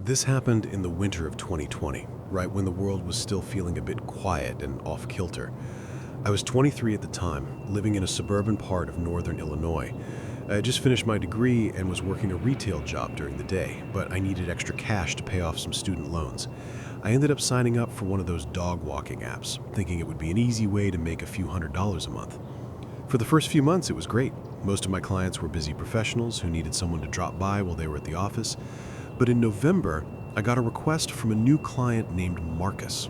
This happened in the winter of 2020, right when the world was still feeling a bit quiet and off-kilter. I was 23 at the time, living in a suburban part of northern Illinois. I had just finished my degree and was working a retail job during the day, but I needed extra cash to pay off some student loans. I ended up signing up for one of those dog walking apps, thinking it would be an easy way to make a few $100s a month. For the first few months, it was great. Most of my clients were busy professionals who needed someone to drop by while they were at the office. But in November, I got a request from a new client named Marcus.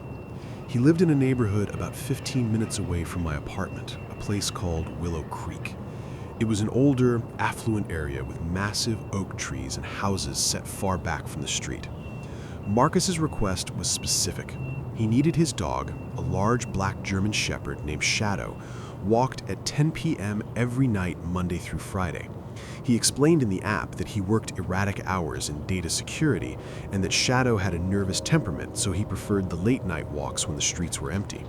He lived in a neighborhood about 15 minutes away from my apartment, a place called Willow Creek. It was an older, affluent area with massive oak trees and houses set far back from the street. Marcus's request was specific. He needed his dog, a large black German shepherd named Shadow, walked at 10 p.m. every night Monday through Friday. He explained in the app that he worked erratic hours in data security and that Shadow had a nervous temperament, so he preferred the late-night walks when the streets were empty.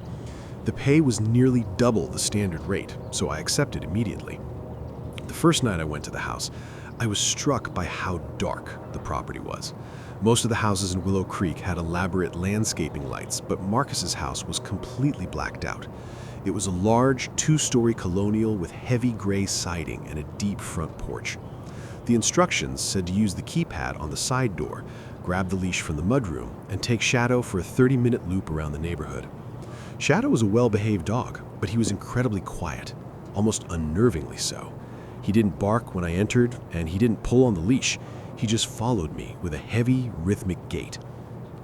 The pay was nearly double the standard rate, so I accepted immediately. The first night I went to the house, I was struck by how dark the property was. Most of the houses in Willow Creek had elaborate landscaping lights, but Marcus's house was completely blacked out. It was a large, two-story colonial with heavy gray siding and a deep front porch. The instructions said to use the keypad on the side door, grab the leash from the mudroom, and take Shadow for a 30-minute loop around the neighborhood. Shadow was a well-behaved dog, but he was incredibly quiet, almost unnervingly so. He didn't bark when I entered, and he didn't pull on the leash. He just followed me with a heavy, rhythmic gait.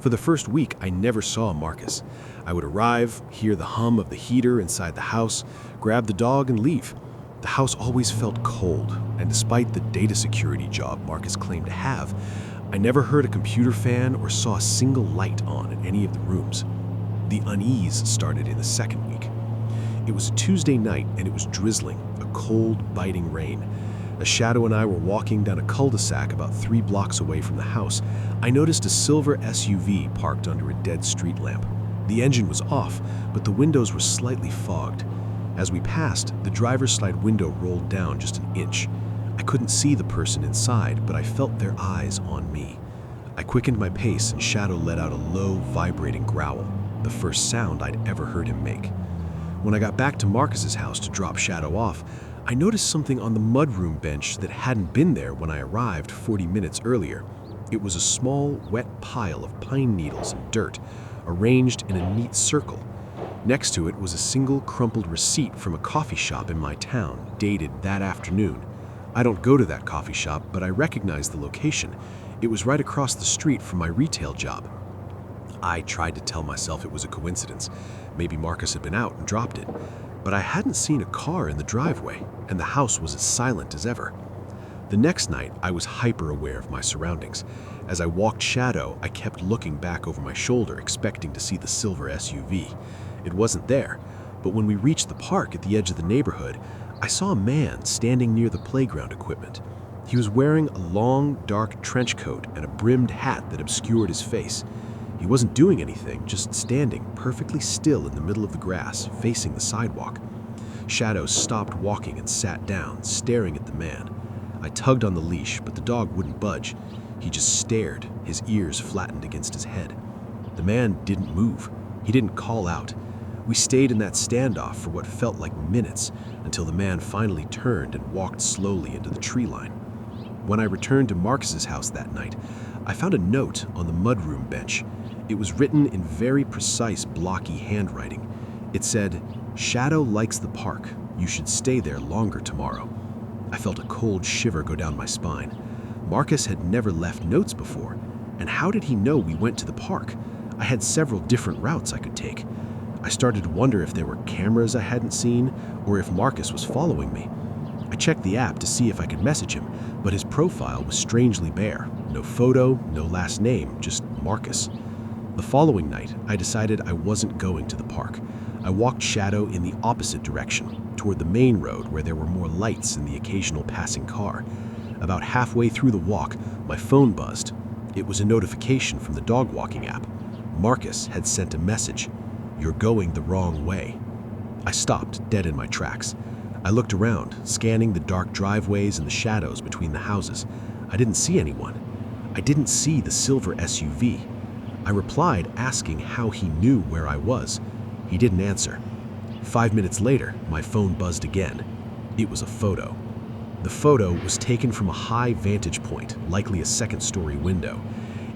For the first week, I never saw Marcus. I would arrive, hear the hum of the heater inside the house, grab the dog, and leave. The house always felt cold, and despite the data security job Marcus claimed to have, I never heard a computer fan or saw a single light on in any of the rooms. The unease started in the second week. It was a Tuesday night, and it was drizzling, a cold, biting rain. As Shadow and I were walking down a cul-de-sac about 3 blocks away from the house, I noticed a silver SUV parked under a dead street lamp. The engine was off, but the windows were slightly fogged. As we passed, the driver's side window rolled down just an inch. I couldn't see the person inside, but I felt their eyes on me. I quickened my pace, and Shadow let out a low, vibrating growl, the first sound I'd ever heard him make. When I got back to Marcus's house to drop Shadow off, I noticed something on the mudroom bench that hadn't been there when I arrived 40 minutes earlier. It was a small, wet pile of pine needles and dirt, arranged in a neat circle. Next to it was a single crumpled receipt from a coffee shop in my town, dated that afternoon. I don't go to that coffee shop, but I recognized the location. It was right across the street from my retail job. I tried to tell myself it was a coincidence. Maybe Marcus had been out and dropped it. But I hadn't seen a car in the driveway, and the house was as silent as ever. The next night, I was hyper-aware of my surroundings. As I walked Shadow, I kept looking back over my shoulder, expecting to see the silver SUV. It wasn't there, but when we reached the park at the edge of the neighborhood, I saw a man standing near the playground equipment. He was wearing a long, dark trench coat and a brimmed hat that obscured his face. He wasn't doing anything, just standing perfectly still in the middle of the grass, facing the sidewalk. Shadow stopped walking and sat down, staring at the man. I tugged on the leash, but the dog wouldn't budge. He just stared, his ears flattened against his head. The man didn't move. He didn't call out. We stayed in that standoff for what felt like minutes, until the man finally turned and walked slowly into the tree line. When I returned to Marcus's house that night, I found a note on the mudroom bench. It was written in very precise, blocky handwriting. It said, "Shadow likes the park. You should stay there longer tomorrow." I felt a cold shiver go down my spine. Marcus had never left notes before, and how did he know we went to the park? I had several different routes I could take. I started to wonder if there were cameras I hadn't seen, or if Marcus was following me. I checked the app to see if I could message him, but his profile was strangely bare. No photo, no last name, just Marcus. The following night, I decided I wasn't going to the park. I walked Shadow in the opposite direction, toward the main road where there were more lights and the occasional passing car. About halfway through the walk, my phone buzzed. It was a notification from the dog walking app. Marcus had sent a message. "You're going the wrong way." I stopped, dead in my tracks. I looked around, scanning the dark driveways and the shadows between the houses. I didn't see anyone. I didn't see the silver SUV. I replied, asking how he knew where I was. He didn't answer. 5 minutes later, my phone buzzed again. It was a photo. The photo was taken from a high vantage point, likely a second-story window.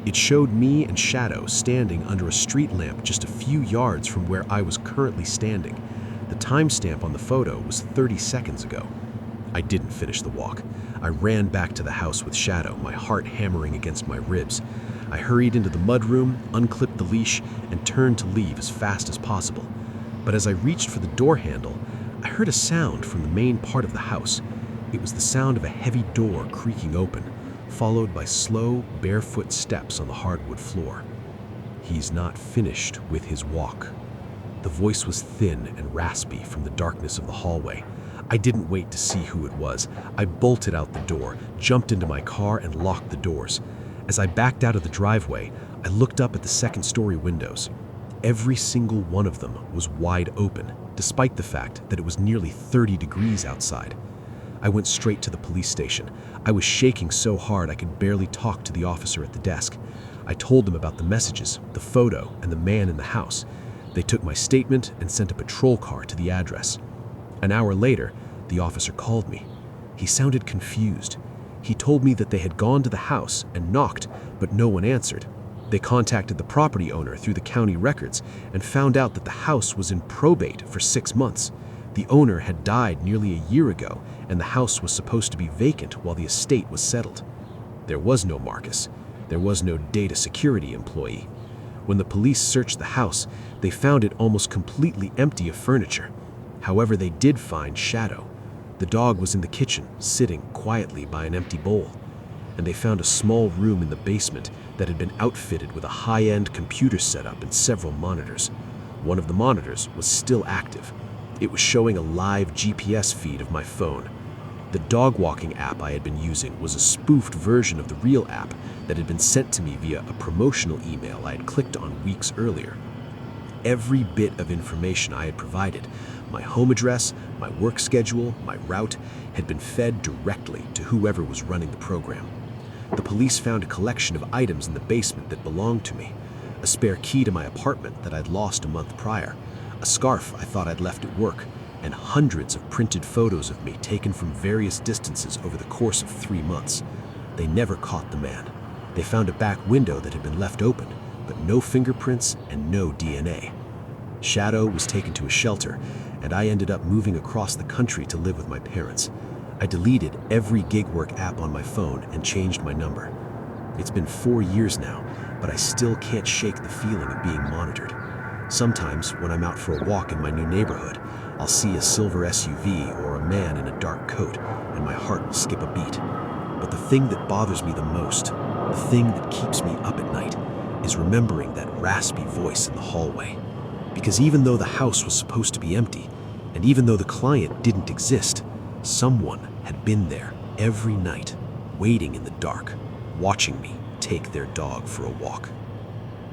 It showed me and Shadow standing under a street lamp just a few yards from where I was currently standing. The timestamp on the photo was 30 seconds ago. I didn't finish the walk. I ran back to the house with Shadow, my heart hammering against my ribs. I hurried into the mudroom, unclipped the leash, and turned to leave as fast as possible. But as I reached for the door handle, I heard a sound from the main part of the house. It was the sound of a heavy door creaking open, followed by slow, barefoot steps on the hardwood floor. "He's not finished with his walk." The voice was thin and raspy from the darkness of the hallway. I didn't wait to see who it was. I bolted out the door, jumped into my car, and locked the doors. As I backed out of the driveway, I looked up at the second-story windows. Every single one of them was wide open, despite the fact that it was nearly 30 degrees outside. I went straight to the police station. I was shaking so hard I could barely talk to the officer at the desk. I told him about the messages, the photo, and the man in the house. They took my statement and sent a patrol car to the address. An hour later, the officer called me. He sounded confused. He told me that they had gone to the house and knocked, but no one answered. They contacted the property owner through the county records and found out that the house was in probate for 6 months. The owner had died nearly a year ago, and the house was supposed to be vacant while the estate was settled. There was no Marcus. There was no data security employee. When the police searched the house, they found it almost completely empty of furniture. However, they did find Shadow. The dog was in the kitchen, sitting quietly by an empty bowl. And they found a small room in the basement that had been outfitted with a high-end computer setup and several monitors. One of the monitors was still active. It was showing a live GPS feed of my phone. The dog walking app I had been using was a spoofed version of the real app that had been sent to me via a promotional email I had clicked on weeks earlier. Every bit of information I had provided, my home address, my work schedule, my route, had been fed directly to whoever was running the program. The police found a collection of items in the basement that belonged to me, a spare key to my apartment that I'd lost a month prior, a scarf I thought I'd left at work, and hundreds of printed photos of me taken from various distances over the course of 3 months. They never caught the man. They found a back window that had been left open, but no fingerprints and no DNA. Shadow was taken to a shelter, and I ended up moving across the country to live with my parents. I deleted every gig work app on my phone and changed my number. It's been 4 years now, but I still can't shake the feeling of being monitored. Sometimes, when I'm out for a walk in my new neighborhood, I'll see a silver SUV or a man in a dark coat, and my heart will skip a beat. But the thing that bothers me the most, the thing that keeps me up at night, is remembering that raspy voice in the hallway. Because even though the house was supposed to be empty, and even though the client didn't exist, someone had been there every night, waiting in the dark, watching me take their dog for a walk.